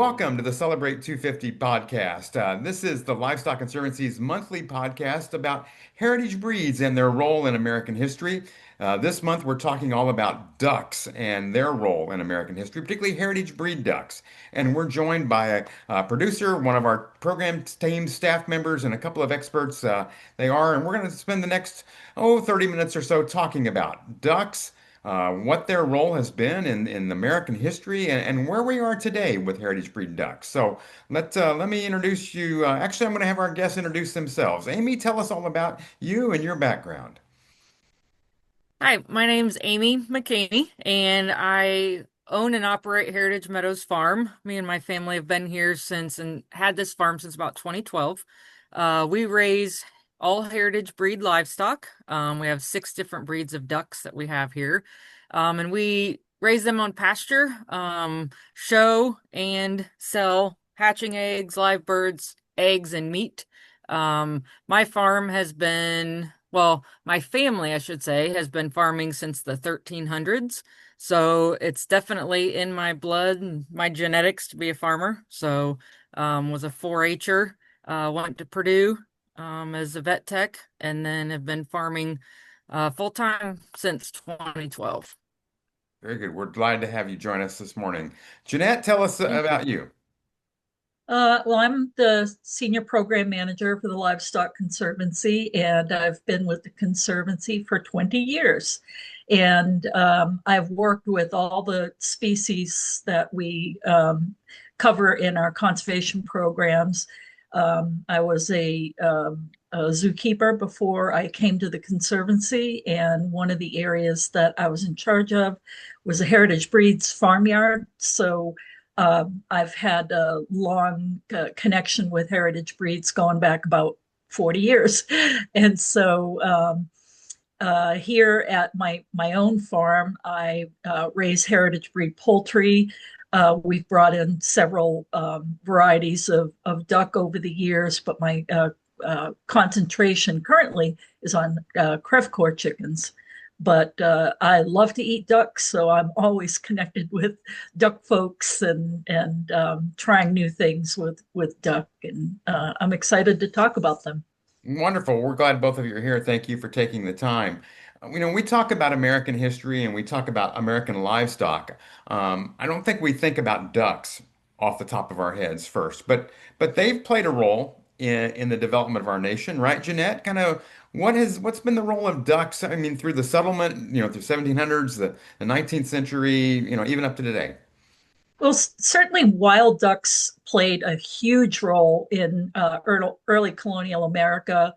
welcome to the Celebrate 250 podcast. This is the Livestock Conservancy's monthly podcast about heritage breeds and their role in American history. This month, we're talking all about ducks and their role in American history, particularly heritage breed ducks. And we're joined by a producer, one of our program team staff members, and a couple of experts. And we're going to spend the next, 30 minutes or so talking about ducks, what their role has been in American history, and where we are today with heritage breed ducks. So let me introduce you. Actually, I'm going to have our guests introduce themselves. Amy, tell us all about you and your background. Hi, my name's Amy McCamey, and I own and operate Heritage Meadows Farm. Me and my family have been here since and had this farm since about 2012. We raise all heritage breed livestock. We have six different breeds of ducks that we have here, and we raise them on pasture, show and sell hatching eggs, live birds, eggs, and meat. My farm has been, well, my family, I should say, has been farming since the 1300s. So it's definitely in my blood and my genetics to be a farmer. So was a 4-H'er, went to Purdue as a vet tech, and then have been farming full time since 2012. Very good. We're glad to have you join us this morning. Jeanette, tell us Thank you. about you. Well, I'm the senior program manager for the Livestock Conservancy, and I've been with the Conservancy for 20 years. And I've worked with all the species that we cover in our conservation programs. I was a zookeeper before I came to the Conservancy, and one of the areas that I was in charge of was a heritage breeds farmyard. So I've had a long connection with heritage breeds going back about 40 years. And so here at my own farm, I raise heritage breed poultry. We've brought in several varieties of duck over the years, but my concentration currently is on Crevecoeur chickens. But I love to eat ducks, so I'm always connected with duck folks and trying new things with duck, and I'm excited to talk about them. Wonderful. We're glad both of you are here. Thank you for taking the time. We talk about American history and we talk about American livestock. I don't think we think about ducks off the top of our heads first, but they've played a role in the development of our nation, right, Jeanette? Kind of what's been the role of ducks? I mean, through the settlement, through 1700s, the 19th century, even up to today. Well, certainly wild ducks played a huge role in early colonial America.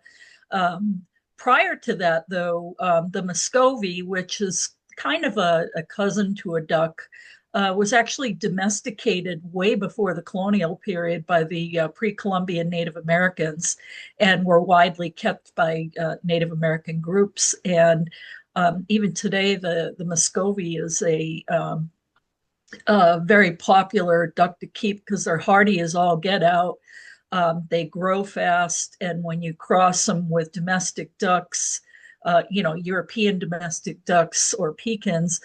Um, Prior to that, though, the Muscovy, which is kind of a cousin to a duck, was actually domesticated way before the colonial period by the pre-Columbian Native Americans and were widely kept by Native American groups. And even today, the Muscovy is a very popular duck to keep because they're hardy as all get out. They grow fast, and when you cross them with domestic ducks, European domestic ducks or pecans,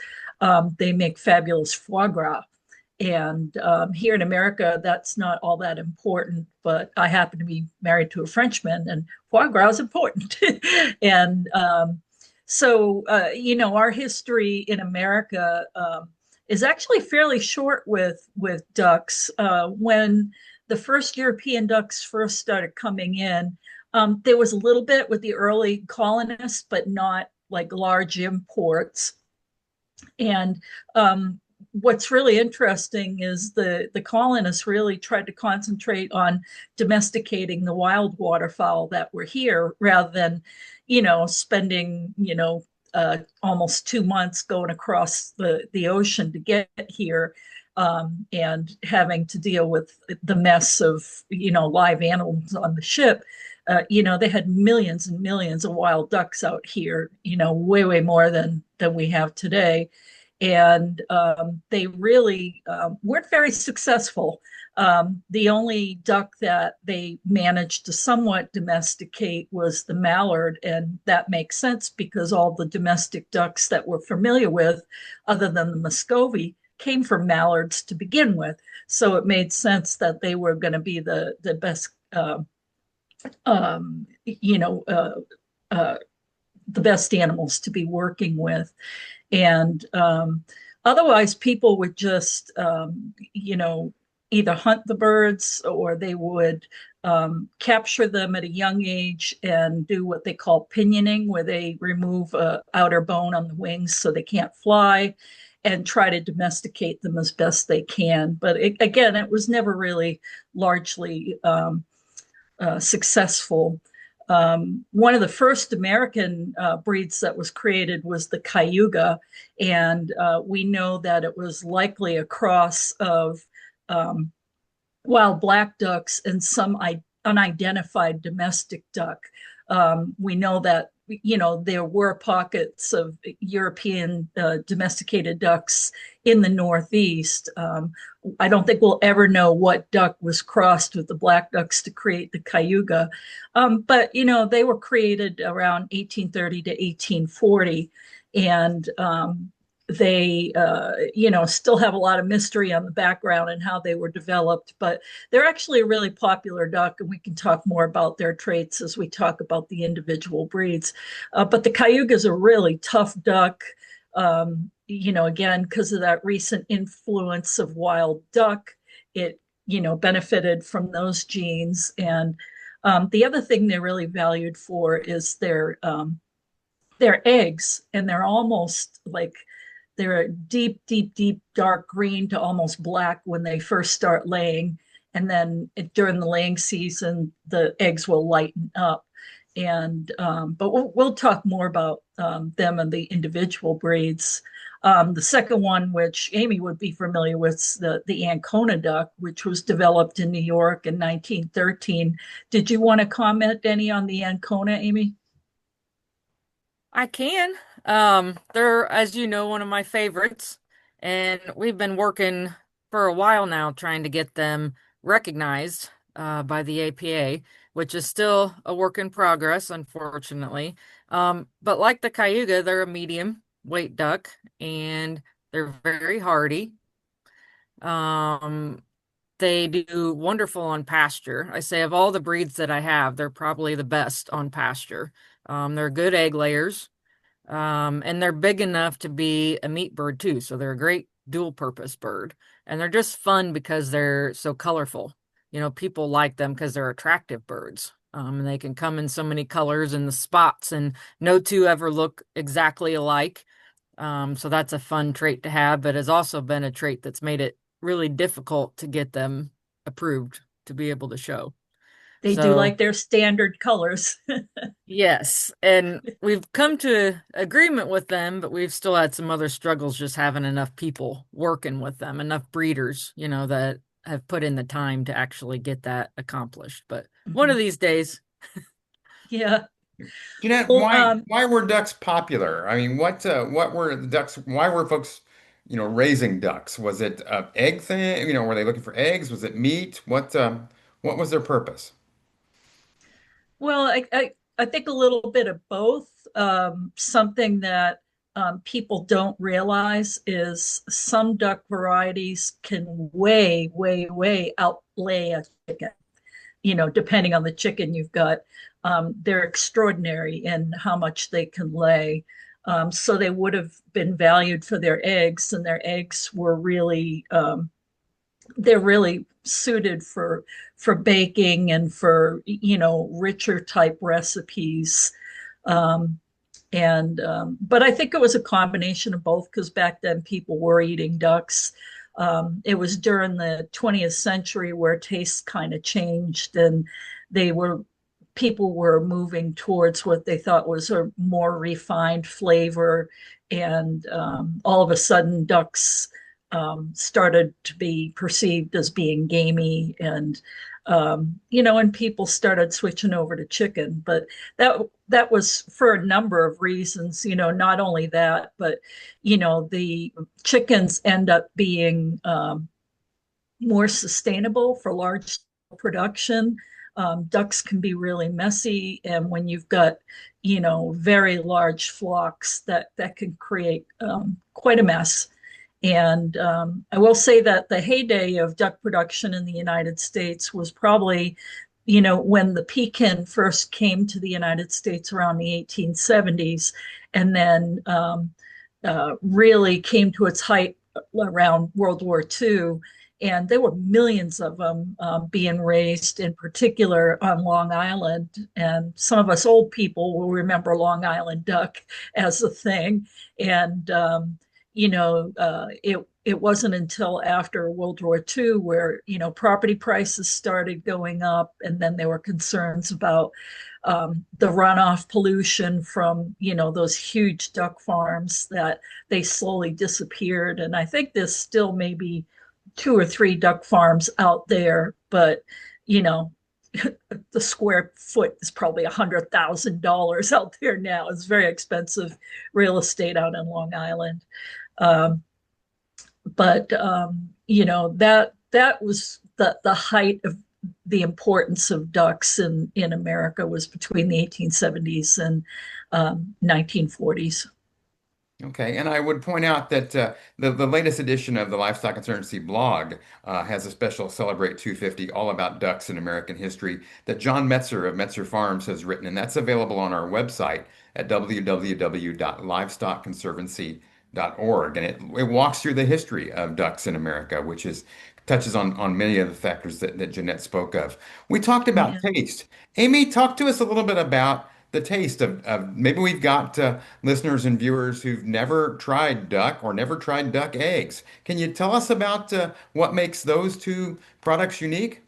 they make fabulous foie gras. And here in America, that's not all that important, but I happen to be married to a Frenchman, and foie gras is important. And our history in America is actually fairly short with ducks. When the first European ducks first started coming in, there was a little bit with the early colonists, but not like large imports. And what's really interesting is the colonists really tried to concentrate on domesticating the wild waterfowl that were here rather than, spending, almost 2 months going across the ocean to get here, and having to deal with the mess of, live animals on the ship. They had millions and millions of wild ducks out here, way, way more than we have today. And they really weren't very successful. The only duck that they managed to somewhat domesticate was the mallard, and that makes sense because all the domestic ducks that we're familiar with, other than the Muscovy, came from mallards to begin with. So it made sense that they were going to be the best, you know, the best animals to be working with. And otherwise, people would just, either hunt the birds or they would capture them at a young age and do what they call pinioning, where they remove a outer bone on the wings so they can't fly and try to domesticate them as best they can. But again, it was never really largely successful. One of the first American breeds that was created was the Cayuga, and we know that it was likely a cross of um, wild black ducks and some unidentified domestic duck. We know that there were pockets of European domesticated ducks in the Northeast. I don't think we'll ever know what duck was crossed with the black ducks to create the Cayuga, but they were created around 1830 to 1840, and they still have a lot of mystery on the background and how they were developed, but they're actually a really popular duck, and we can talk more about their traits as we talk about the individual breeds. But the Cayuga is a really tough duck, again, because of that recent influence of wild duck. It benefited from those genes. And the other thing they're really valued for is their eggs, and they're almost like they're a deep, deep, deep dark green to almost black when they first start laying. And then during the laying season, the eggs will lighten up. And but we'll talk more about them and the individual breeds. The second one, which Amy would be familiar with, is the Ancona duck, which was developed in New York in 1913. Did you want to comment any on the Ancona, Amy? I can. They're, as you know, one of my favorites, and we've been working for a while now trying to get them recognized by the APA, which is still a work in progress, unfortunately. But like the Cayuga, they're a medium weight duck, and they're very hardy. Um, they do wonderful on pasture. I say of all the breeds that I have, they're probably the best on pasture. They're good egg layers. And they're big enough to be a meat bird too. So they're a great dual purpose bird. And they're just fun because they're so colorful. People like them because they're attractive birds. And they can come in so many colors and the spots, and no two ever look exactly alike. So that's a fun trait to have, but has also been a trait that's made it really difficult to get them approved to be able to show. They do So like their standard colors. yes, and we've come to agreement with them, but we've still had some other struggles just having enough people working with them, enough breeders, that have put in the time to actually get that accomplished. But one of Mhm. these days, Yeah. Jeanette, Well, why were ducks popular? I mean, what were the ducks? Why were folks, raising ducks? Was it egg thing? Were they looking for eggs? Was it meat? What was their purpose? well, I think a little bit of both. Something that people don't realize is some duck varieties can way, way, way outlay a chicken. Depending on the chicken you've got, they're extraordinary in how much they can lay. So they would have been valued for their eggs, and their eggs were really they're really suited for baking and for richer type recipes. Um, and But I think it was a combination of both, because back then people were eating ducks. It was during the 20th century where tastes kind of changed, and they were people were moving towards what they thought was a more refined flavor, and all of a sudden ducks started to be perceived as being gamey, and people started switching over to chicken. But that was for a number of reasons. Not only that, but the chickens end up being more sustainable for large production. Ducks can be really messy, and when you've got very large flocks, that can create quite a mess. And I will say that the heyday of duck production in the United States was probably, when the pekin first came to the United States around the 1870s, and then really came to its height around World War II. And there were millions of them being raised, in particular on Long Island. And some of us old people will remember Long Island duck as a thing. And it wasn't until after World War II where property prices started going up, and then there were concerns about the runoff pollution from those huge duck farms, that they slowly disappeared. And I think there's still maybe two or three duck farms out there, but you know the square foot is probably $100,000 out there now. It's very expensive real estate out in Long Island. Um, but that was the height of the importance of ducks in America, was between the 1870s and 1940s. Okay, and I would point out that the latest edition of the Livestock Conservancy blog has a special Celebrate 250 all about ducks in American history that John Metzer of Metzer Farms has written, and that's available on our website at www.livestockconservancy.org. And it walks through the history of ducks in America, which is touches on many of the factors that Jeanette spoke of. We talked about Yeah. taste. Amy, talk to us a little bit about the taste of maybe we've got listeners and viewers who've never tried duck or never tried duck eggs. Can you tell us about what makes those two products unique?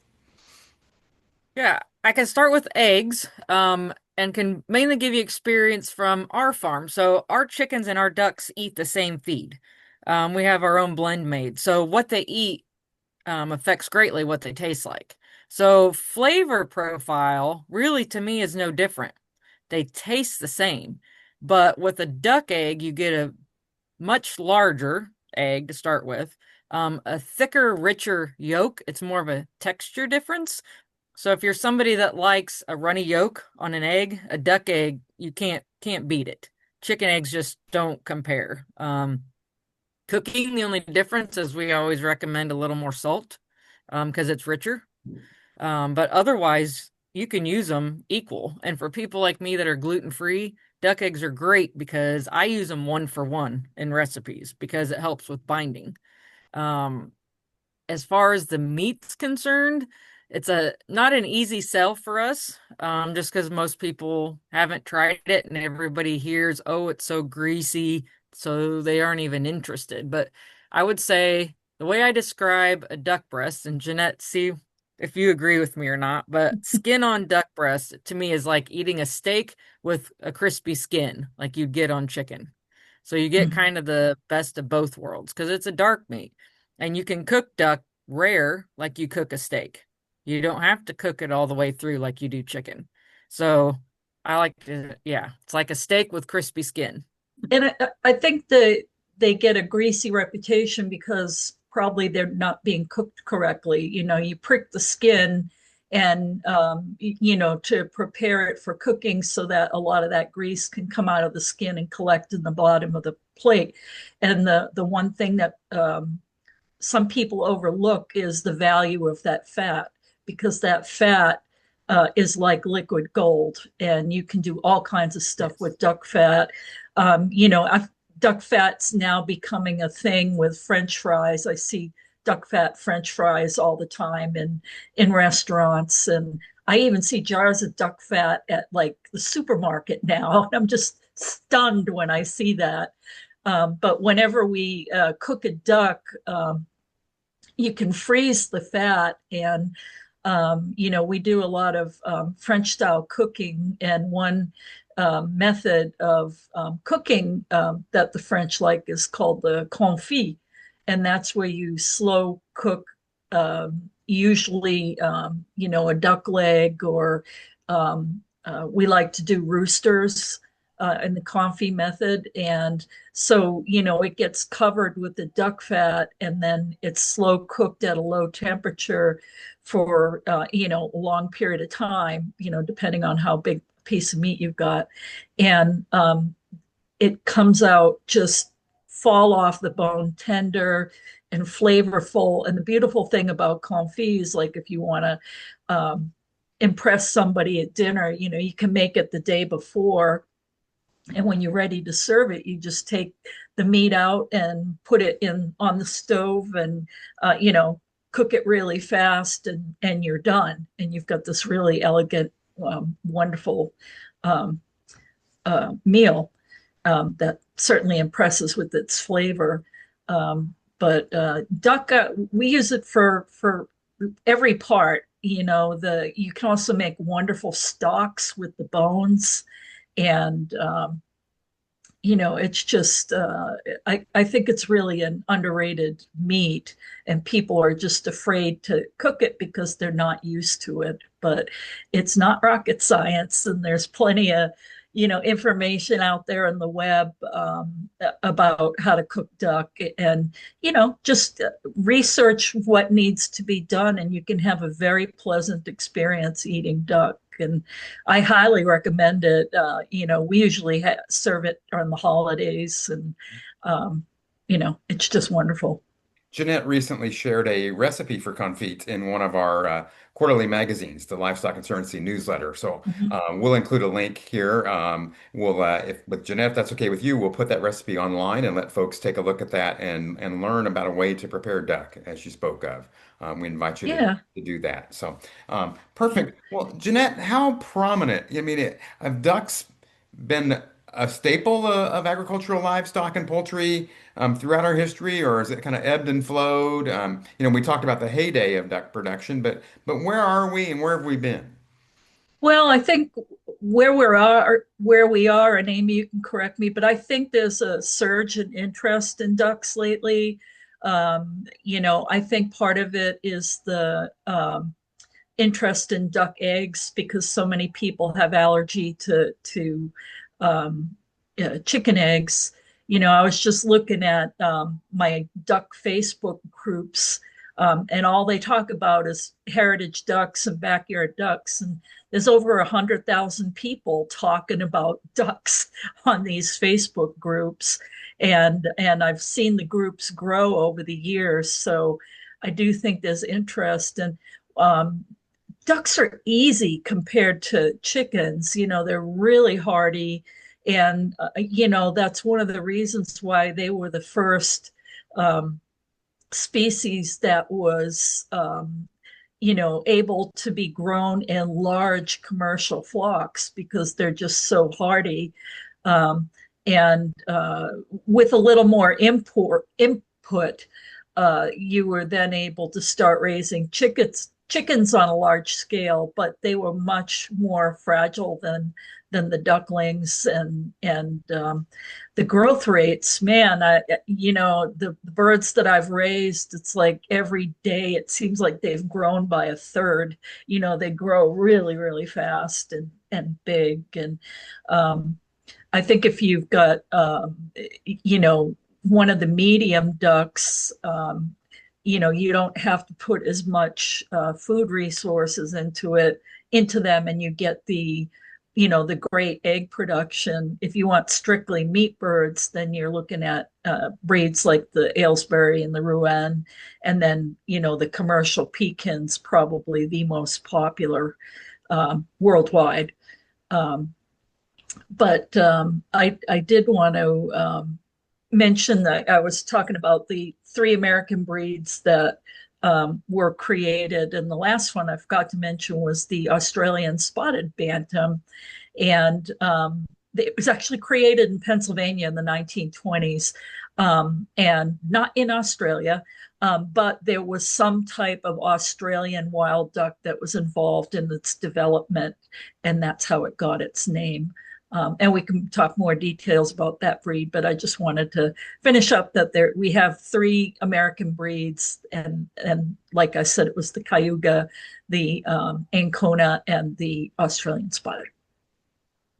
Yeah, I can start with eggs, and can mainly give you experience from our farm. So our chickens and our ducks eat the same feed. We have our own blend made. So what they eat affects greatly what they taste like. So flavor profile really to me is no different. They taste the same, but with a duck egg, you get a much larger egg to start with, a thicker, richer yolk. It's more of a texture difference. So if you're somebody that likes a runny yolk on an egg, a duck egg, you can't beat it. Chicken eggs just don't compare. Cooking, the only difference is we always recommend a little more salt, because it's richer. But otherwise, you can use them equal. And for people like me that are gluten free, duck eggs are great because I use them one for one in recipes because it helps with binding. Um, as far as the meat's concerned, it's a not an easy sell for us, just because most people haven't tried it and everybody hears, oh, it's so greasy, so they aren't even interested. But I would say the way I describe a duck breast, and Jeanette, see if you agree with me or not, but skin on duck breast to me is like eating a steak with a crispy skin, like you'd get on chicken. So you get Mhm. kind of the best of both worlds because it's a dark meat. And you can cook duck rare like you cook a steak. You don't have to cook it all the way through like you do chicken. So I like to, yeah, it's like a steak with crispy skin. And I think that they get a greasy reputation because probably they're not being cooked correctly. You prick the skin, and to prepare it for cooking so that a lot of that grease can come out of the skin and collect in the bottom of the plate. And the one thing that some people overlook is the value of that fat, because that fat is like liquid gold, and you can do all kinds of stuff Yes. with duck fat. Duck fat's now becoming a thing with French fries. I see duck fat French fries all the time in restaurants, and I even see jars of duck fat at like the supermarket now. I'm just stunned when I see that. But whenever we cook a duck, you can freeze the fat. And we do a lot of French style cooking, and one method of cooking that the French like is called the confit, and that's where you slow cook, usually a duck leg, or we like to do roosters in the confit method. And so, it gets covered with the duck fat, and then it's slow cooked at a low temperature for, a long period of time, depending on how big piece of meat you've got. And it comes out just fall off the bone, tender and flavorful. And the beautiful thing about confits, like if you want to impress somebody at dinner, you can make it the day before, and when you're ready to serve it, you just take the meat out and put it in on the stove, and cook it really fast, and you're done, and you've got this really elegant, wonderful um, meal that certainly impresses with its flavor. But duck, we use it for every part. You can also make wonderful stocks with the bones, and it's just I think it's really an underrated meat, and people are just afraid to cook it because they're not used to it. But it's not rocket science, and there's plenty of information out there on the web about how to cook duck, and just research what needs to be done, and you can have a very pleasant experience eating duck. And I highly recommend it. We usually serve it on the holidays, and it's just wonderful. Jeanette recently shared a recipe for confit in one of our quarterly magazines, the Livestock Conservancy newsletter. So Mhm. we'll include a link here. If with Jeanette, if that's okay with you, we'll put that recipe online and let folks take a look at that and learn about a way to prepare duck, as you spoke of. We invite you Yeah, to do that. So yeah. perfect. Well, Jeanette, how prominent? I mean, have ducks been a staple of agricultural livestock and poultry throughout our history, or is it kind of ebbed and flowed? We talked about the heyday of duck production, but where are we and where have we been? Well, I think where we are, and Amy, you can correct me, but I think there's a surge in interest in ducks lately. I think part of it is the interest in duck eggs, because so many people have allergy to um, chicken eggs. I was just looking at my duck Facebook groups, and all they talk about is heritage ducks and backyard ducks. And there's over 100,000 people talking about ducks on these Facebook groups, and I've seen the groups grow over the years. So I do think there's interest, and um, ducks are easy compared to chickens. They're really hardy. And, that's one of the reasons why they were the first um, species that was, able to be grown in large commercial flocks, because they're just so hardy. Um, and with a little more input, you were then able to start raising chickens on a large scale, but they were much more fragile than the ducklings, and the growth rates. Man, the birds that I've raised, it's like every day it seems like they've grown by a third. They grow really, really fast and big. And um, I think if you've got, one of the medium ducks, you don't have to put as much food resources into them, and you get the great egg production. If you want strictly meat birds, then you're looking at breeds like the Aylesbury and the Rouen, and then the commercial pekins, probably the most popular worldwide. Um, but I did want to mention that I was talking about the three American breeds that were created, and the last one I forgot to mention was the Australian Spotted Bantam, and it was actually created in Pennsylvania in the 1920s, and not in Australia. But there was some type of Australian wild duck that was involved in its development, and that's how it got its name. And we can talk more details about that breed, but I just wanted to finish up that we have three American breeds, and like I said, it was the Cayuga, the Ancona, and the Australian Spotted.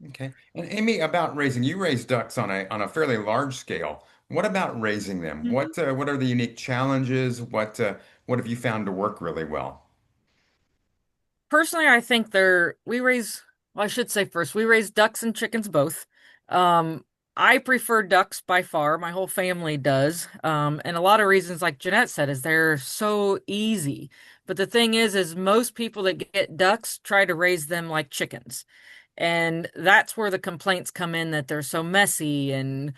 Okay. And Amy, about raising, you raise ducks on a fairly large scale. What about raising them? Mhm. What are the unique challenges? What have you found to work really well? Personally, I think we raise, well, I should say first, we raise ducks and chickens both. Um, I prefer ducks by far. My whole family does. And a lot of reasons, like Jeanette said, is they're so easy. But the thing is most people that get ducks try to raise them like chickens. And that's where the complaints come in that they're so messy and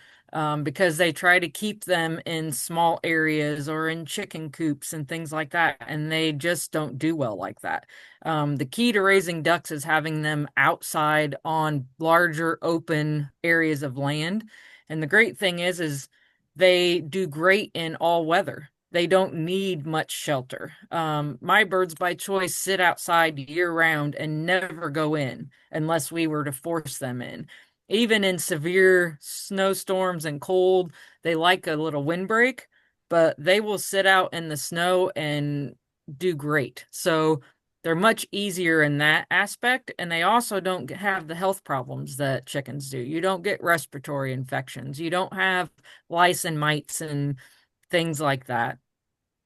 because they try to keep them in small areas or in chicken coops and things like that. And they just don't do well like that. The key to raising ducks is having them outside on larger open areas of land. And the great thing is they do great in all weather. They don't need much shelter. My birds by choice sit outside year round and never go in unless we were to force them in. Even in severe snowstorms and cold, they like a little windbreak, but they will sit out in the snow and do great. So they're much easier in that aspect, and they also don't have the health problems that chickens do. You don't get respiratory infections. You don't have lice and mites and things like that.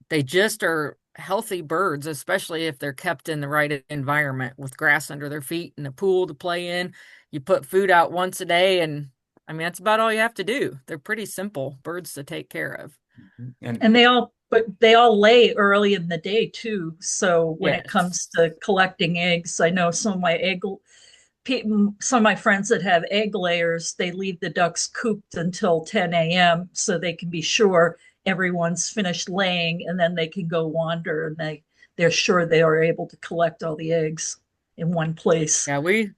They just are healthy birds, especially if they're kept in the right environment with grass under their feet and a pool to play in. You put food out once a day, and I mean, that's about all you have to do. They're pretty simple birds to take care of. And And they all lay early in the day too. So when it Yes. comes to collecting eggs, I know some of my friends that have egg layers, they leave the ducks cooped until 10 a.m. so they can be sure everyone's finished laying and then they can go wander and they're sure they are able to collect all the eggs in one place. Yeah, we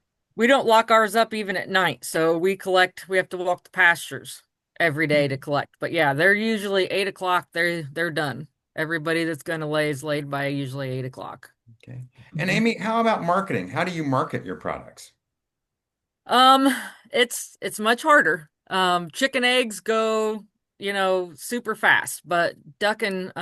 don't lock ours up even at night. So we have to walk the pastures every day to collect. But yeah, they're usually 8 o'clock, they're done. Everybody that's gonna lay is laid by usually 8 o'clock. okay. And Mhm. Amy, how about marketing? How do you market your products? Um, it's much harder. Chicken eggs go, super fast, but duck and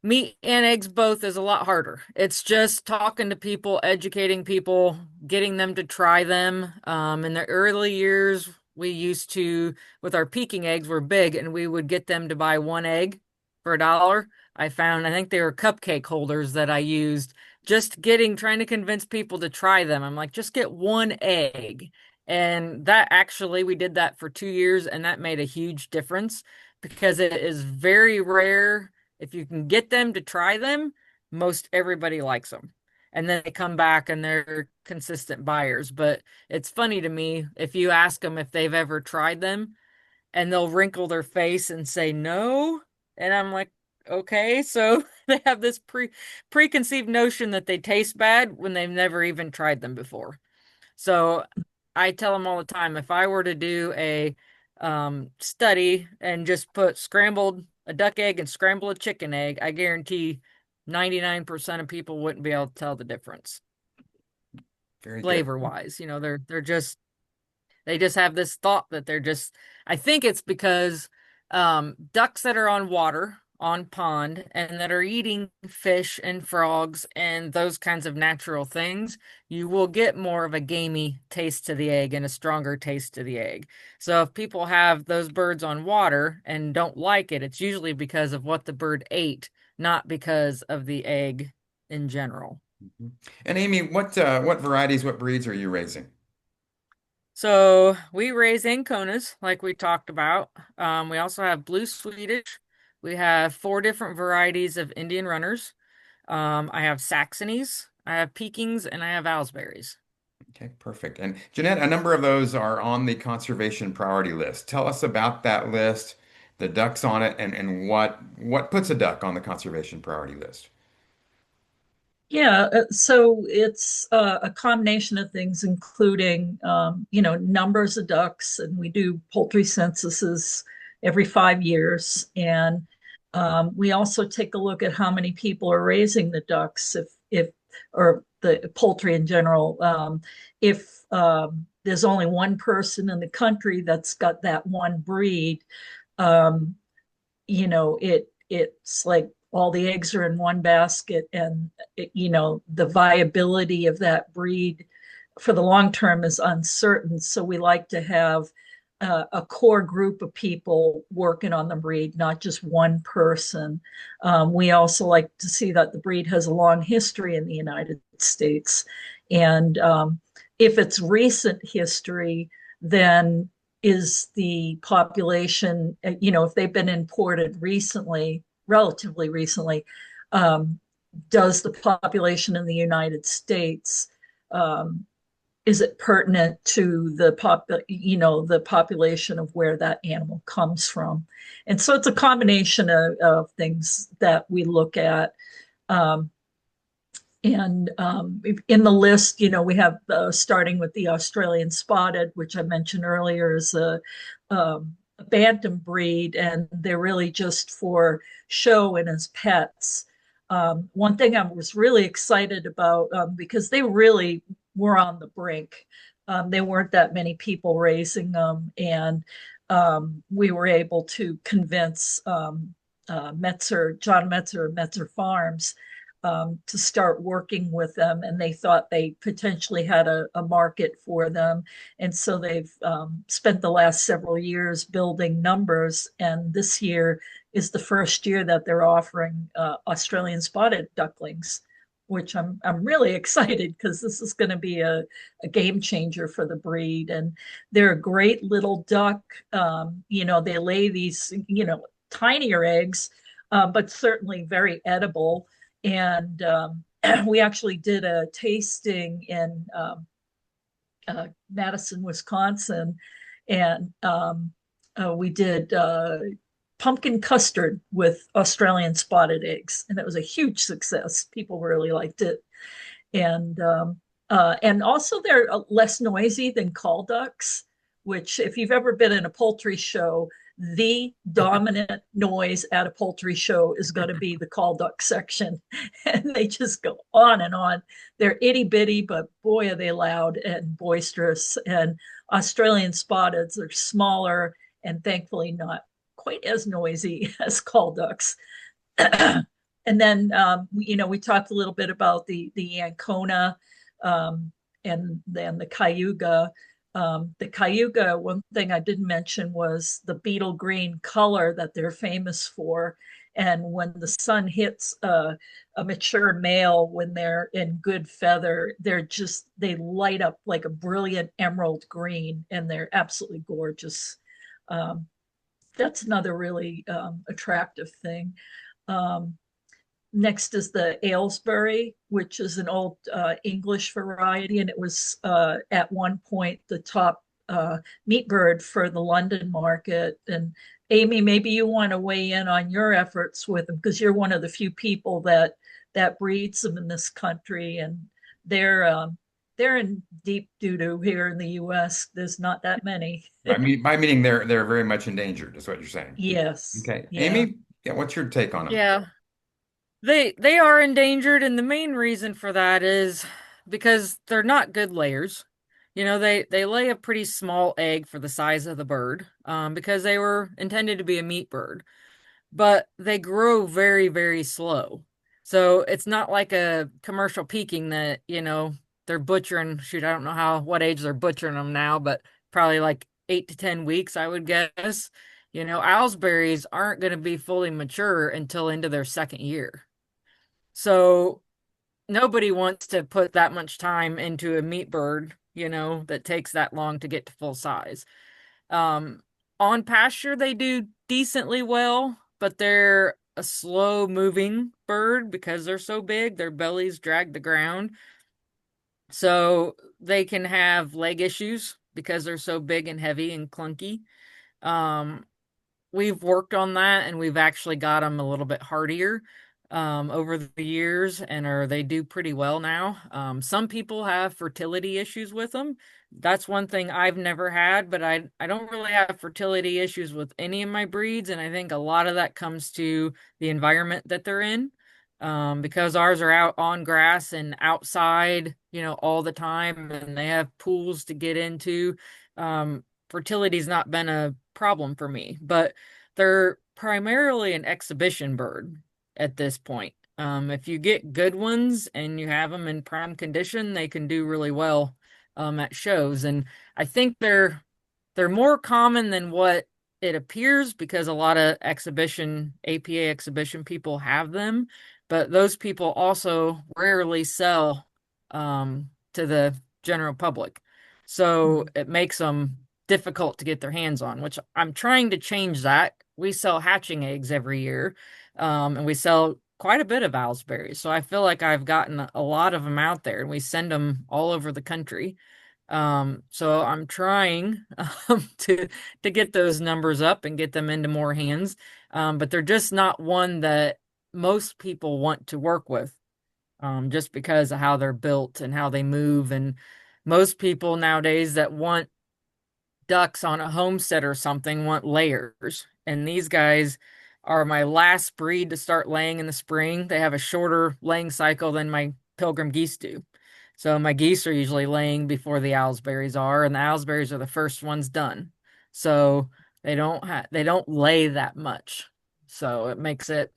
meat and eggs both is a lot harder. It's just talking to people, educating people, getting them to try them. In the early years, we used to, with our peking eggs, were big, and we would get them to buy one egg for $1. I think they were cupcake holders that I used, trying to convince people to try them. I'm like, just get one egg. And that actually, we did that for 2 years, and that made a huge difference because it is very rare if you can get them to try them, most everybody likes them. And then they come back and they're consistent buyers. But it's funny to me if you ask them if they've ever tried them and they'll wrinkle their face and say no. And I'm like, okay, so they have this preconceived notion that they taste bad when they've never even tried them before. So I tell them all the time, if I were to do a study and just put scrambled a duck egg and scramble a chicken egg, I guarantee 99% of people wouldn't be able to tell the difference Very good. flavor wise. They just have this thought that they're just, I think it's because ducks that are on water, on pond, and that are eating fish and frogs and those kinds of natural things, you will get more of a gamey taste to the egg and a stronger taste to the egg. So if people have those birds on water and don't like it, it's usually because of what the bird ate, not because of the egg in general. Mhm. And Amy, what varieties, what breeds are you raising? So we raise Anconas, like we talked about. We also have blue Swedish. We have four different varieties of Indian runners. I have Saxonies, I have Pekings, and I have Owlsberries. Okay, perfect. And Jeanette, a number of those are on the conservation priority list. Tell us about that list, the ducks on it, and what puts a duck on the conservation priority list. Yeah, so it's a combination of things, including, numbers of ducks, and we do poultry censuses every 5 years. And we also take a look at how many people are raising the ducks, or the poultry in general. If there's only one person in the country that's got that one breed, um, it's like all the eggs are in one basket, and the viability of that breed for the long term is uncertain. So we like to have a core group of people working on the breed, not just one person. We also like to see that the breed has a long history in the United States. And if it's recent history, then is the population, if they've been imported recently, relatively recently, um, does the population in the United States, um, is it pertinent to the population of where that animal comes from? And so it's a combination of things that we look at. Um, and in the list, we have starting with the Australian spotted, which I mentioned earlier, is a bantam breed, and they're really just for show and as pets. One thing I was really excited about, because they really were on the brink. There weren't that many people raising them, and we were able to convince John Metzer of Metzer Farms to start working with them, and they thought they potentially had a market for them. And so they've spent the last several years building numbers, and this year is the first year that they're offering Australian spotted ducklings, which I'm really excited because this is going to be a game changer for the breed. And they're a great little duck. They lay these tinier eggs, but certainly very edible. And we actually did a tasting in Madison, Wisconsin, and we did pumpkin custard with Australian spotted eggs, and it was a huge success. People really liked it, and also they're less noisy than call ducks, which if you've ever been in a poultry show, the dominant noise at a poultry show is going to be the call duck section. And they just go on and on. They're itty bitty, but boy, are they loud and boisterous. And Australian spotteds are smaller and thankfully not quite as noisy as call ducks. And then, we talked a little bit about the Ancona, and then the Cayuga. The Cayuga, one thing I didn't mention was the beetle green color that they're famous for. And when the sun hits a mature male, when they're in good feather, they light up like a brilliant emerald green, and they're absolutely gorgeous. Um, that's another really attractive thing. Um, Next is the Aylesbury, which is an old English variety, and it was at one point the top meat bird for the London market. And Amy, maybe you want to weigh in on your efforts with them because you're one of the few people that breeds them in this country, and they're um, they're in deep doo doo here in the U.S. There's not that many. By meaning they're very much endangered, is what you're saying. Yes, Okay. yeah. Amy, yeah, what's your take on them? Yeah. They are endangered, and the main reason for that is because they're not good layers. They lay a pretty small egg for the size of the bird, because they were intended to be a meat bird, but they grow very, very slow. So it's not like a commercial peking that, they're butchering. Shoot, I don't know what age they're butchering them now, but probably like 8 to 10 weeks, I would guess. Owlsberries aren't going to be fully mature until into their second year. So nobody wants to put that much time into a meat bird, that takes that long to get to full size. Um, on pasture, they do decently well, but they're a slow moving bird because they're so big, their bellies drag the ground. So they can have leg issues because they're so big and heavy and clunky. Um, we've worked on that and we've actually got them a little bit hardier over the years, and they do pretty well now. Some people have fertility issues with them. That's one thing I've never had, but I don't really have fertility issues with any of my breeds, and I think a lot of that comes to the environment that they're in. Because ours are out on grass and outside, all the time, and they have pools to get into. Fertility's not been a problem for me, but they're primarily an exhibition bird at this point. If you get good ones and you have them in prime condition, they can do really well at shows. And I think they're more common than what it appears because a lot of APA exhibition people have them, but those people also rarely sell to the general public. So Mm. it makes them difficult to get their hands on, which I'm trying to change that. We sell hatching eggs every year, and we sell quite a bit of owlsberries. So I feel like I've gotten a lot of them out there, and we send them all over the country. So I'm trying to get those numbers up and get them into more hands. But they're just not one that most people want to work with, just because of how they're built and how they move. And most people nowadays that want ducks on a homestead or something want layers. And these guys are my last breed to start laying in the spring. They have a shorter laying cycle than my pilgrim geese do. So my geese are usually laying before the owlsberries are, and the owlsberries are the first ones done. So they don't lay that much. So it makes it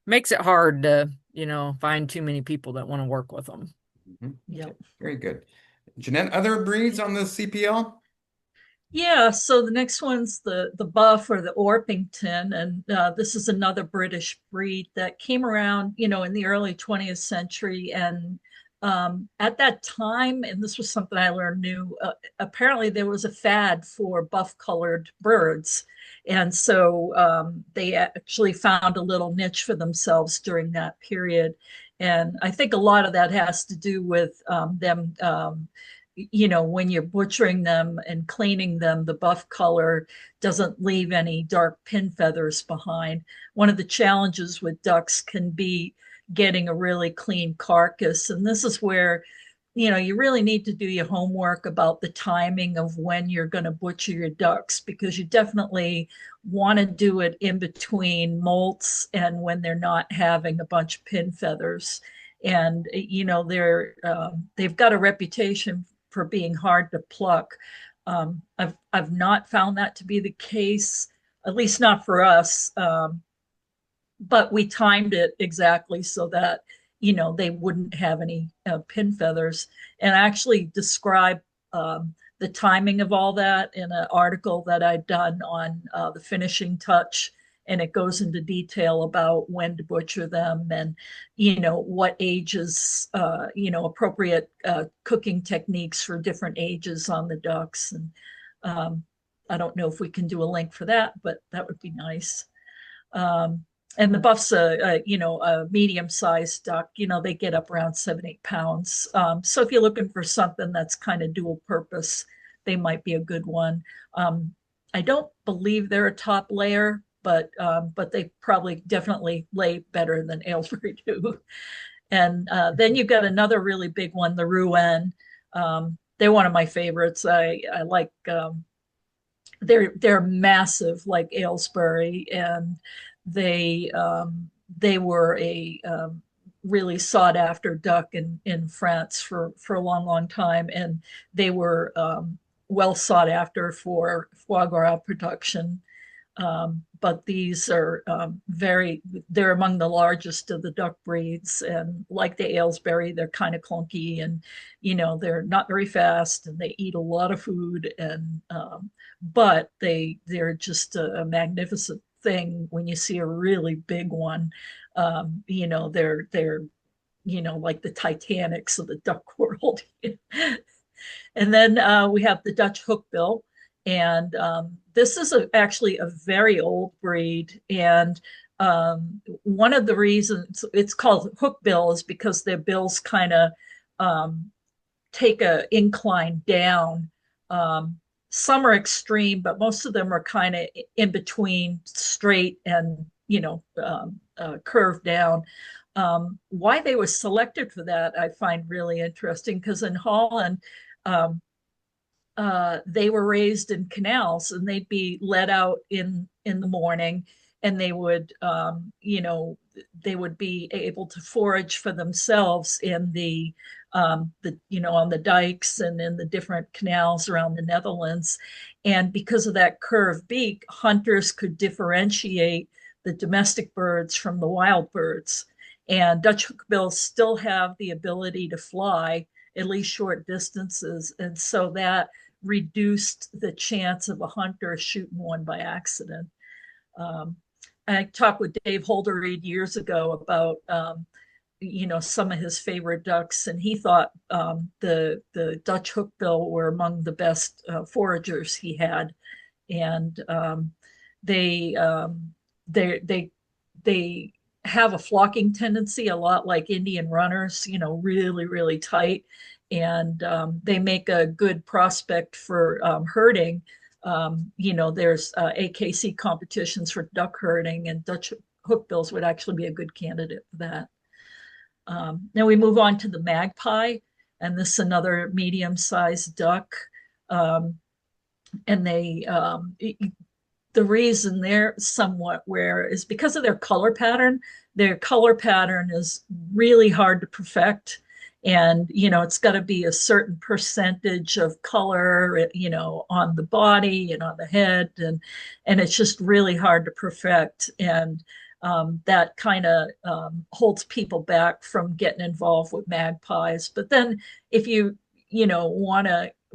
hard to, find too many people that want to work with them. Mhm. Okay, Yep. very good. Jeanette, other breeds on the CPL? Yeah, so the next one's the Buff or the Orpington, and this is another British breed that came around, in the early 20th century. And at that time, and this was something I learned new, apparently there was a fad for buff-colored birds, and so they actually found a little niche for themselves during that period. And I think a lot of that has to do with them. When you're butchering them and cleaning them, the buff color doesn't leave any dark pin feathers behind. One of the challenges with ducks can be getting a really clean carcass. And this is where, you really need to do your homework about the timing of when you're going to butcher your ducks, because you definitely want to do it in between molts and when they're not having a bunch of pin feathers. And they've got a reputation for being hard to pluck. I've not found that to be the case, at least not for us. But we timed it exactly so that they wouldn't have any pin feathers, and I actually describe the timing of all that in an article that I'd done on the finishing touch, and it goes into detail about when to butcher them, and what ages, appropriate cooking techniques for different ages on the ducks. And um, I don't know if we can do a link for that, but that would be nice. um, and the buff's a medium-sized duck. They get up around 7, 8 pounds. So if you're looking for something that's kind of dual purpose, they might be a good one. I don't believe they're a top layer, but they probably definitely lay better than Aylesbury do. And then you've got another really big one, the Rouen. They're one of my favorites. I like they're massive like Aylesbury, and they were a really sought after duck in France for a long time, and they were well sought after for foie gras production. But these are they're among the largest of the duck breeds. And like the Aylesbury, they're kind of clunky, and, they're not very fast, and they eat a lot of food. And, but they're just a magnificent thing when you see a really big one. They're like the Titanics of the duck world. And then we have the Dutch hookbill. And this is actually a very old breed. And one of the reasons it's called hookbill is because their bills kind of um, take a incline down. Um, some are extreme, but most of them are kind of in between straight and, curved down. Why they were selected for that, I find really interesting, because in Holland, um, they were raised in canals, and they'd be let out in the morning, and they would be able to forage for themselves in on the dikes and in the different canals around the Netherlands. And because of that curved beak, hunters could differentiate the domestic birds from the wild birds. And Dutch hookbills still have the ability to fly at least short distances, and so that reduced the chance of a hunter shooting one by accident. Um, I talked with Dave Holderreed years ago about some of his favorite ducks, and he thought the Dutch hookbill were among the best foragers he had, and they they they have a flocking tendency, a lot like Indian runners, really really tight, and they make a good prospect for herding. There's AKC competitions for duck herding, and Dutch hookbills would actually be a good candidate for that. Now we move on to the magpie, and this is another medium-sized duck. Um, and the reason they're somewhat rare is because of their color pattern. Their color pattern is really hard to perfect. And, it's got to be a certain percentage of color, on the body and on the head. And it's just really hard to perfect. And that kind of holds people back from getting involved with magpies. But then if you,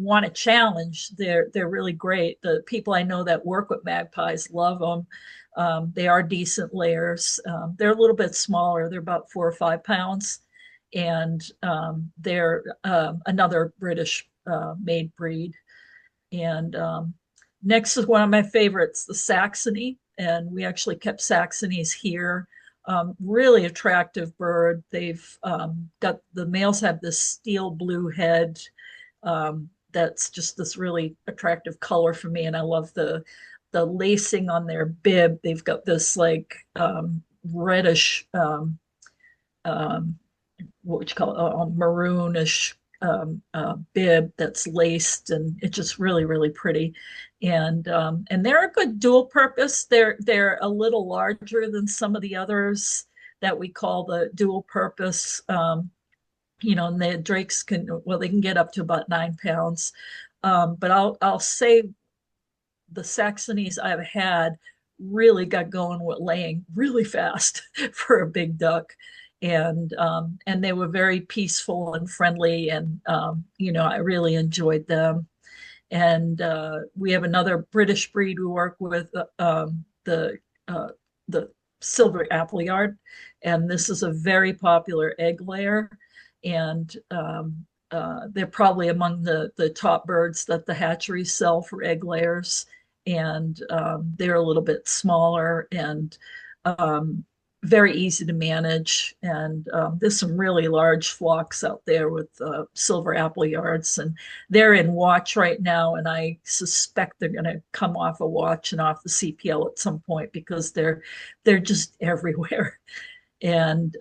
want to challenge, they're really great. The people I know that work with magpies love them. They are decent layers. They're a little bit smaller. They're about 4 or 5 pounds, and they're another British made breed. And next is one of my favorites, the Saxony, and we actually kept Saxonies here. Really attractive bird. They've got the males have this steel blue head. That's just this really attractive color for me, and I love the lacing on their bib. They've got this like reddish, what would you call it, maroonish bib that's laced, and it's just really really pretty. And they're a good dual purpose. They're a little larger than some of the others that we call the dual purpose. And the drakes they can get up to about 9 pounds. But I'll say the Saxonies I've had really got going with laying really fast for a big duck. And they were very peaceful and friendly, and I really enjoyed them. And we have another British breed we work with, uh, the silver appleyard, and this is a very popular egg layer, and they're probably among the top birds that the hatcheries sell for egg layers, and they're a little bit smaller and um, very easy to manage. And there's some really large flocks out there with silver appleyards, and they're in watch right now. And I suspect they're going to come off a watch and off the CPL at some point because they're just everywhere. And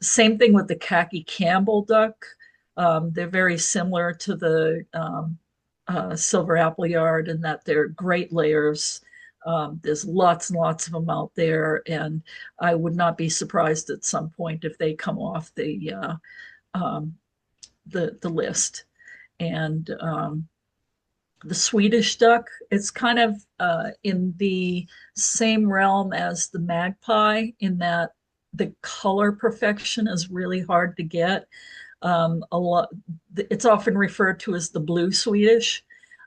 same thing with the khaki Campbell duck. They're very similar to the silver appleyard in that they're great layers. There's lots and lots of them out there, and I would not be surprised at some point if they come off um, the list. And the Swedish duck, it's kind of in the same realm as the magpie in that the color perfection is really hard to get. A lot, it's often referred to as the blue Swedish,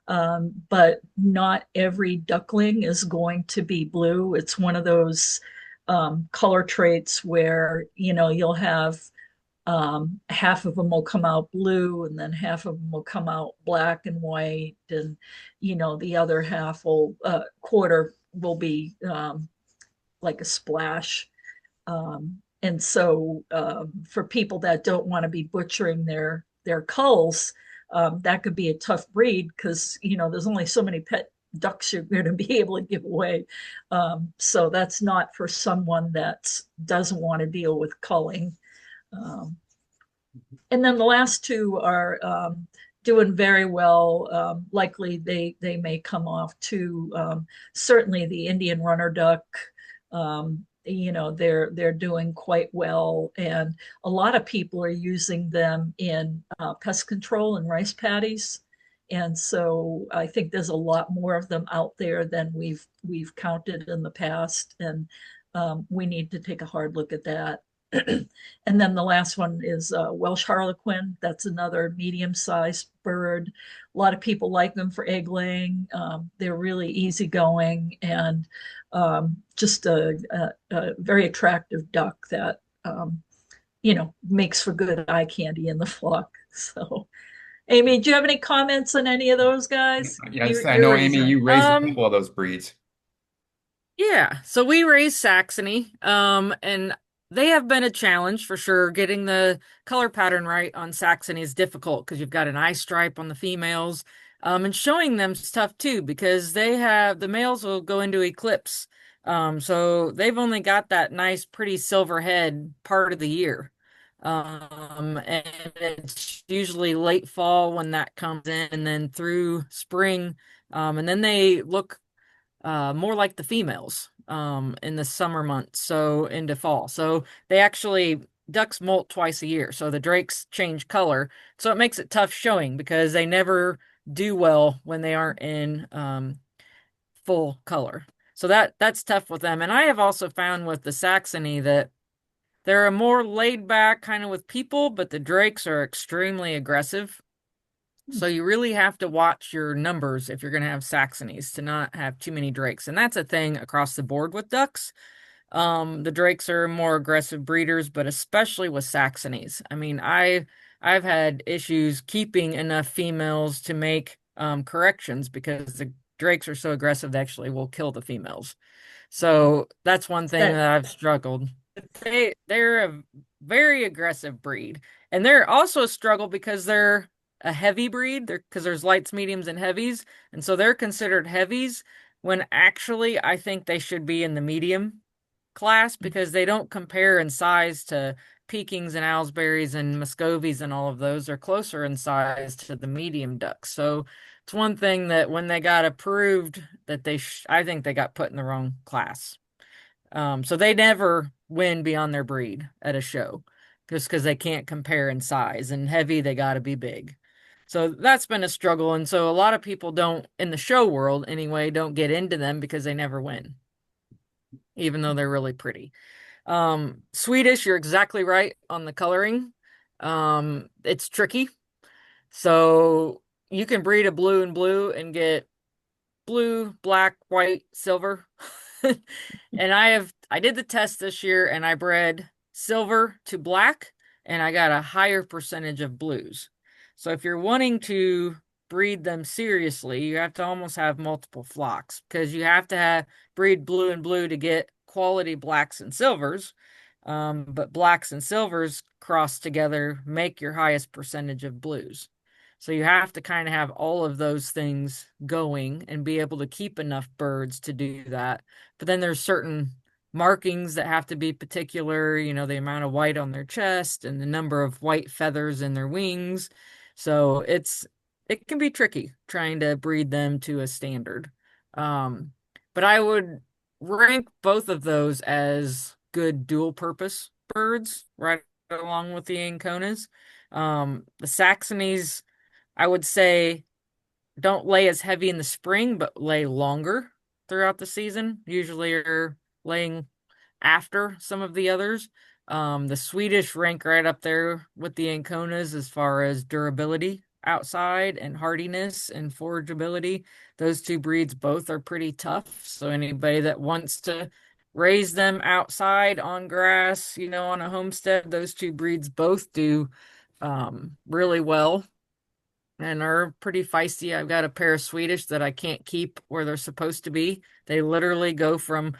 but not every duckling is going to be blue. It's one of those color traits where you'll have half of them will come out blue, and then half of them will come out black and white, and the other half will quarter will be like a splash. And so for people that don't want to be butchering their culls, that could be a tough breed because there's only so many pet ducks you're going to be able to give away. So that's not for someone that doesn't want to deal with culling. And then the last two are doing very well. Likely they may come off too. Certainly the Indian runner duck. They're doing quite well, and a lot of people are using them in pest control and rice paddies. And so I think there's a lot more of them out there than we've counted in the past, and we need to take a hard look at that. And then the last one is Welsh Harlequin. That's another medium-sized bird. A lot of people like them for egg laying. They're really easygoing and just a very attractive duck that makes for good eye candy in the flock. So, Amy, do you have any comments on any of those guys? Yes, I You're know, Amy, raising. you raised a couple of those breeds. Yeah, so we raise Saxony, and they have been a challenge for sure. Getting the color pattern right on Saxony is difficult because you've got an eye stripe on the females, and showing them stuff too because the males will go into eclipse. So they've only got that nice, pretty silver head part of the year. And it's usually late fall when that comes in, and then through spring, and then they look more like the females in the summer months, so into fall. So they actually ducks molt twice a year, so the drakes change color. So it makes it tough showing because they never do well when they aren't in full color. So that's tough with them. And I have also found with the Saxony that they're a more laid back kind of with people, but the drakes are extremely aggressive. So you really have to watch your numbers if you're going to have Saxonies to not have too many drakes. And that's a thing across the board with ducks. The drakes are more aggressive breeders, but especially with Saxonies. I mean, I've had issues keeping enough females to make corrections because the drakes are so aggressive they actually will kill the females. So that's one thing That that I've struggled. They're a very aggressive breed, and they're also a struggle because they're a heavy breed. They're because there's lights, mediums, and heavies, and so they're considered heavies when actually I think they should be in the medium class because they don't compare in size to Pekings and Owlsberries and Muscovies and all of those. They're closer in size to the medium ducks. So it's one thing that when they got approved that I think they got put in the wrong class. So they never win beyond their breed at a show just because they can't compare in size and heavy, they got to be big. So that's been a struggle. And so a lot of people don't, in the show world anyway, don't get into them because they never win, even though they're really pretty. Swedish, you're exactly right on the coloring. It's tricky. So you can breed a blue and blue and get blue, black, white, silver. And I did the test this year and I bred silver to black and I got a higher percentage of blues. So if you're wanting to breed them seriously, you have to almost have multiple flocks because you have to breed blue and blue to get quality blacks and silvers. But blacks and silvers crossed together make your highest percentage of blues. So you have to kind of have all of those things going and be able to keep enough birds to do that. But then there's certain markings that have to be particular, the amount of white on their chest and the number of white feathers in their wings. So it can be tricky trying to breed them to a standard. Um, but I would rank both of those as good dual purpose birds, right along with the Anconas. The Saxonies I would say don't lay as heavy in the spring, but lay longer throughout the season. Usually are laying after some of the others. The Swedish rank right up there with the Anconas as far as durability outside and hardiness and forageability. Those two breeds both are pretty tough. So anybody that wants to raise them outside on grass, on a homestead, those two breeds both do really well and are pretty feisty. I've got a pair of Swedish that I can't keep where they're supposed to be. They literally go from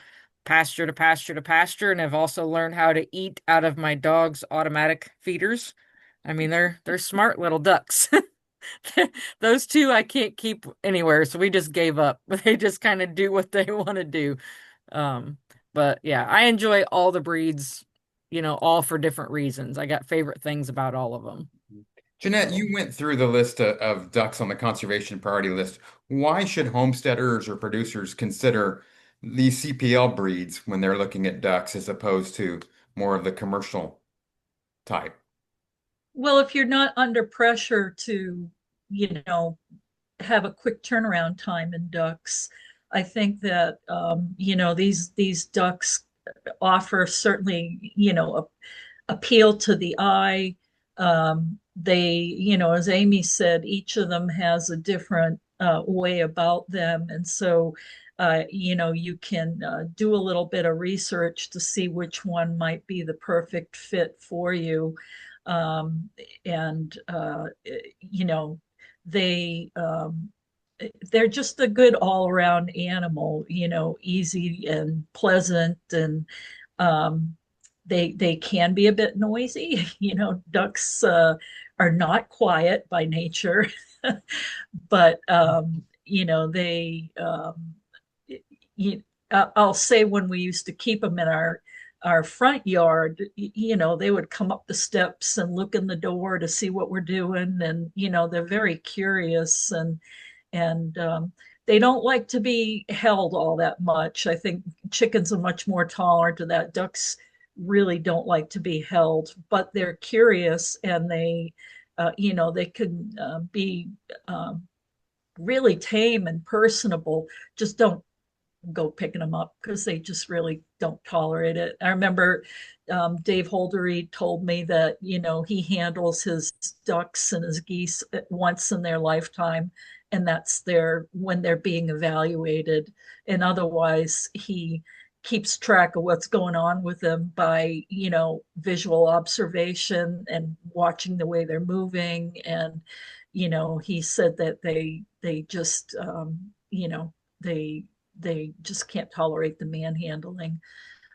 pasture to pasture to pasture, and I've also learned how to eat out of my dog's automatic feeders. I mean, they're smart little ducks. Those two I can't keep anywhere, so we just gave up. They just kind of do what they want to do. Um, but yeah, I enjoy all the breeds, all for different reasons. I got favorite things about all of them. Jeanette, So. you went through the list of ducks on the conservation priority list. Why should homesteaders or producers consider these CPL breeds when they're looking at ducks as opposed to more of the commercial type? Well, if you're not under pressure to, you know, have a quick turnaround time in ducks, I think that these ducks offer certainly appeal to the eye. They, as Amy said, each of them has a different way about them. And so, you can do a little bit of research to see which one might be the perfect fit for you. Um, and, they, they're just a good all around animal, easy and pleasant, and um, they can be a bit noisy. Ducks are not quiet by nature, but they you, I'll say when we used to keep them in our front yard, they would come up the steps and look in the door to see what we're doing, and they're very curious, and they don't like to be held all that much. I think chickens are much more tolerant to that. Ducks really don't like to be held, but they're curious, and they can be um, really tame and personable. Just don't go picking them up because they just really don't tolerate it. I remember Dave Holdery told me that he handles his ducks and his geese once in their lifetime, and that's their when they're being evaluated. And otherwise, he keeps track of what's going on with them by visual observation and watching the way they're moving. And he said that they just they they just can't tolerate the manhandling.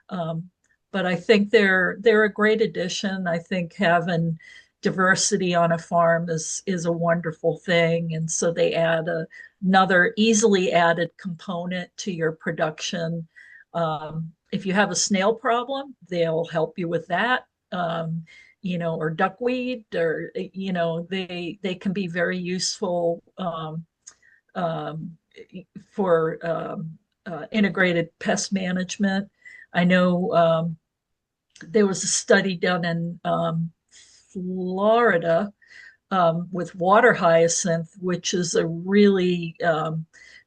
Um, but I think they're a great addition. I think having diversity on a farm is a wonderful thing, and so they add another easily added component to your production. If you have a snail problem, they'll help you with that. Or duckweed, or they can be very useful um, for integrated pest management. I know there was a study done in Florida with water hyacinth, which is a really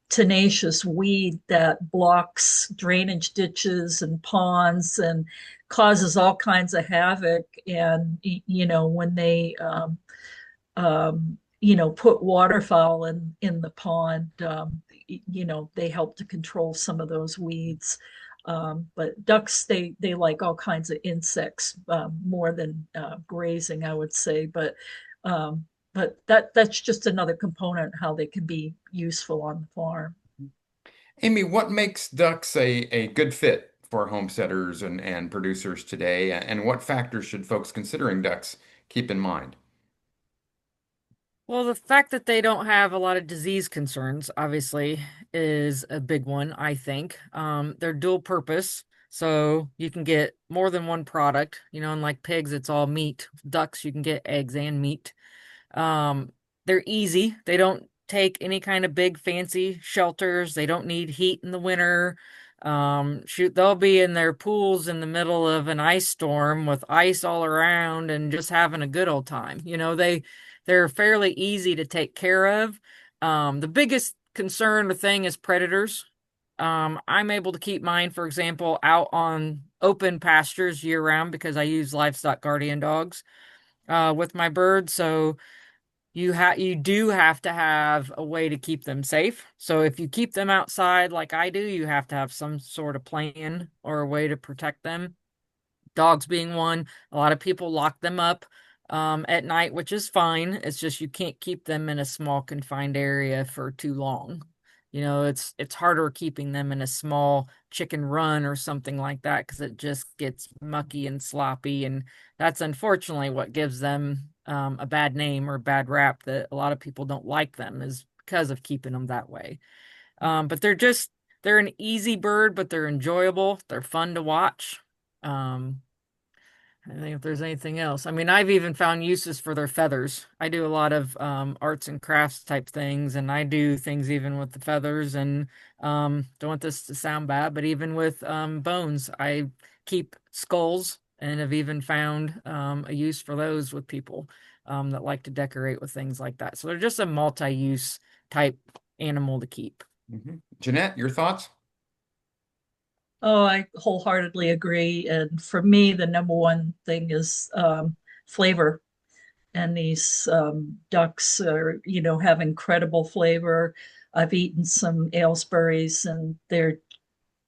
tenacious weed that blocks drainage ditches and ponds and causes all kinds of havoc. And when they put waterfowl in the pond, they help to control some of those weeds. But ducks, they like all kinds of insects more than grazing, I would say. But that's just another component how they can be useful on the farm. Amy, what makes ducks a good fit for homesteaders and producers today? And what factors should folks considering ducks keep in mind? Well, the fact that they don't have a lot of disease concerns, obviously, is a big one, I think. They're dual purpose, so you can get more than one product. And like pigs, it's all meat. Ducks, you can get eggs and meat. Um, they're easy. They don't take any kind of big fancy shelters. They don't need heat in the winter. Shoot, they'll be in their pools in the middle of an ice storm with ice all around and just having a good old time. They're fairly easy to take care of. The biggest concern or thing is predators. I'm able to keep mine, for example, out on open pastures year round because I use livestock guardian dogs with my birds. So you do have to have a way to keep them safe. So if you keep them outside like I do, you have to have some sort of plan or a way to protect them. Dogs being one. A lot of people lock them up at night, which is fine. It's just you can't keep them in a small confined area for too long. It's harder keeping them in a small chicken run or something like that because it just gets mucky and sloppy, and that's unfortunately what gives them a bad name or a bad rap that a lot of people don't like them is because of keeping them that way. But they're an easy bird, but they're enjoyable. They're fun to watch. Um, I think if there's anything else. I mean, I've even found uses for their feathers. I do a lot of arts and crafts type things, and I do things even with the feathers. And don't want this to sound bad, but even with bones, I keep skulls and have even found a use for those with people that like to decorate with things like that. So they're just a multi-use type animal to keep. Jeanette, your thoughts? Oh, I wholeheartedly agree. And for me, the number one thing is flavor. and these ducks are, have incredible flavor. I've eaten some Aylesbury's and they're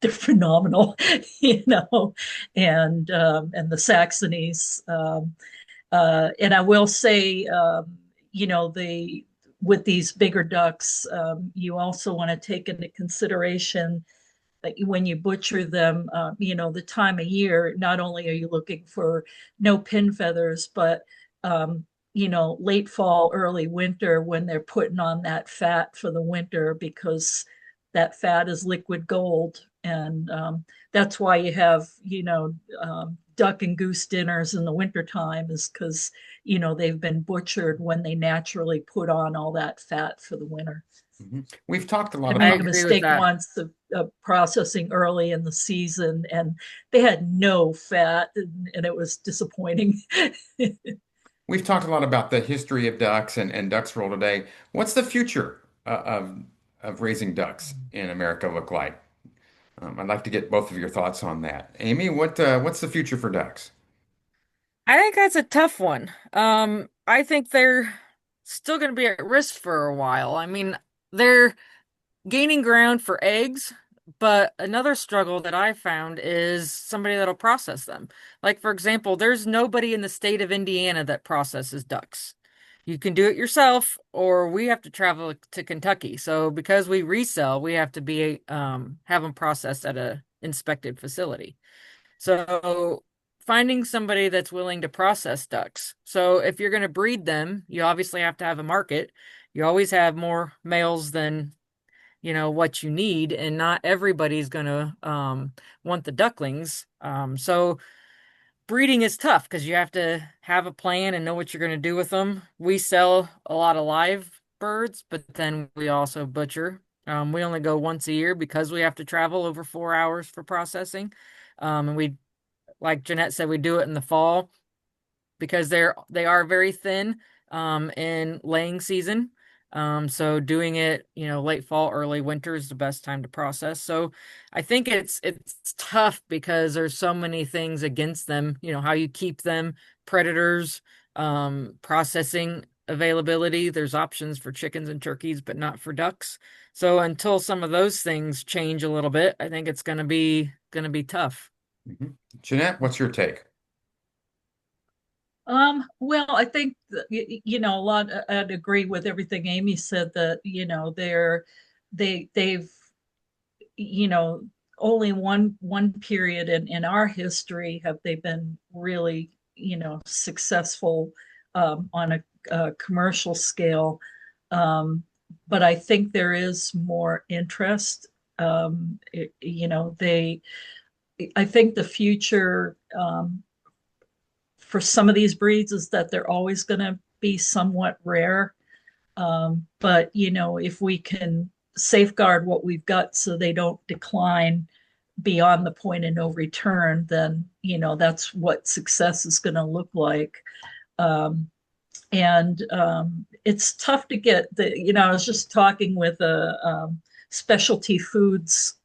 phenomenal, you know, and the Saxonies. And I will say, the with these bigger ducks, you also want to take into consideration that when you butcher them, the time of year. Not only are you looking for no pin feathers, but late fall, early winter when they're putting on that fat for the winter because that fat is liquid gold. And that's why you have, duck and goose dinners in the wintertime is because, they've been butchered when they naturally put on all that fat for the winter. We've talked a I lot I made the about. agree with mistake that. once of processing early in the season, and they had no fat, and it was disappointing. We've talked a lot about the history of ducks and ducks role today. What's the future of raising ducks in America look like? I'd like to get both of your thoughts on that. Amy, what's the future for ducks? I think that's a tough one. I think they're still going to be at risk for a while. I mean, they're gaining ground for eggs, but another struggle that I found is somebody that'll process them. Like, for example, there's nobody in the state of Indiana that processes ducks. You can do it yourself, or we have to travel to Kentucky. So because we resell, we have to be have them processed at a inspected facility. So finding somebody that's willing to process ducks. So if you're going to breed them, you obviously have to have a market. You always have more males than what you need, and not everybody's gonna want the ducklings. So breeding is tough because you have to have a plan and know what you're gonna do with them. We sell a lot of live birds, but then we also butcher. We only go once a year because we have to travel over 4 hours for processing. And we, like Jeanette said, we do it in the fall because they are very thin in laying season. So doing it, late fall, early winter is the best time to process. So I think it's tough because there's so many things against them, how you keep them, predators, processing availability. There's options for chickens and turkeys, but not for ducks. So until some of those things change a little bit, I think it's gonna be tough. Mhm. Jeanette, what's your take? Well, I think that, a lot. I'd agree with everything Amy said that they've you know only one period in our history have they been really successful on a commercial scale. But I think there is more interest. They I think the future for some of these breeds is that they're always going to be somewhat rare. But if we can safeguard what we've got so they don't decline beyond the point of no return, then that's what success is going to look like. And It's tough to get the. I was just talking with a specialty foods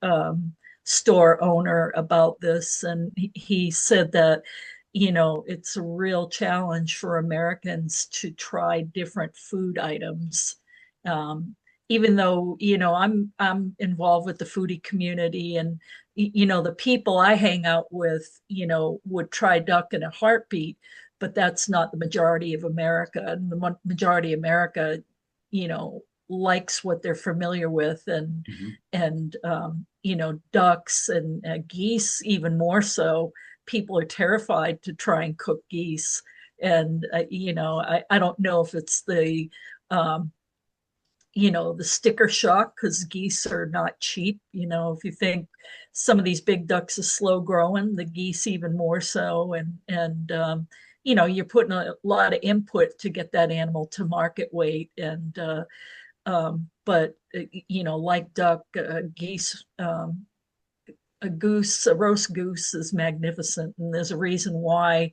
store owner about this, and he said that it's a real challenge for Americans to try different food items. Um, Even though I'm involved with the foodie community, and the people I hang out with would try duck in a heartbeat, but that's not the majority of America. And the majority of America, likes what they're familiar with, Mhm. and ducks and geese even more so. People are terrified to try and cook geese, and I don't know if it's um, the sticker shock because geese are not cheap. If you think some of these big ducks are slow growing, the geese even more so, and you're putting a lot of input to get that animal to market weight, and but like duck, geese, a roast goose is magnificent, and there's a reason why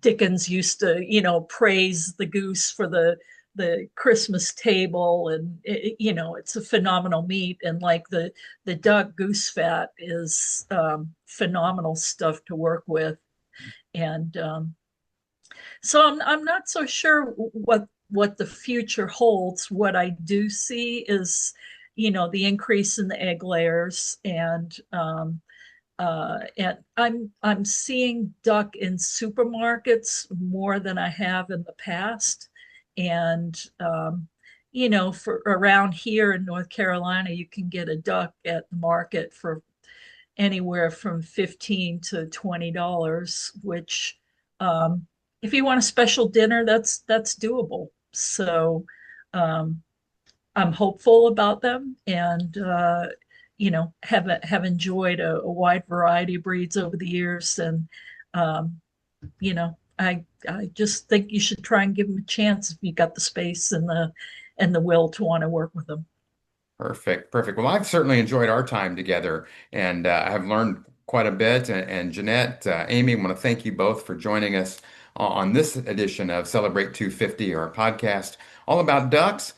Dickens used to praise the goose for the Christmas table, and it's a phenomenal meat, and like the duck, goose fat is phenomenal stuff to work with. And So I'm not so sure what the future holds. What I do see is, the increase in the egg layers, and I'm seeing duck in supermarkets more than I have in the past. And for around here in North Carolina, you can get a duck at the market for anywhere from 15 to $20, which if you want a special dinner, that's doable. So um, I'm hopeful about them, and have enjoyed a wide variety of breeds over the years. And I just think you should try and give them a chance if you got the space and the will to want to work with them. Perfect, perfect. Well, I've certainly enjoyed our time together, and I have learned quite a bit. And Jeanette, Amy, I want to thank you both for joining us on this edition of Celebrate 250, our podcast all about ducks.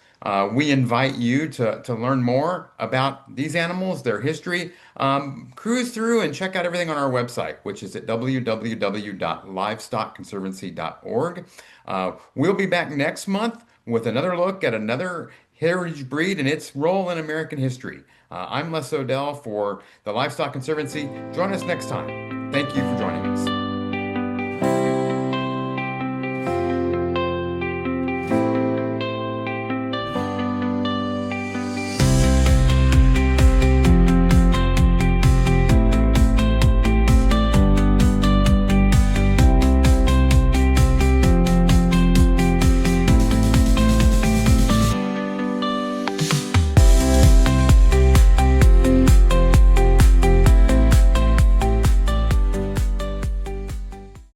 We invite you to learn more about these animals, their history. Cruise through and check out everything on our website, which is at www.livestockconservancy.org. We'll be back next month with another look at another heritage breed and its role in American history. I'm Les Odell for the Livestock Conservancy. Join us next time. Thank you for joining us.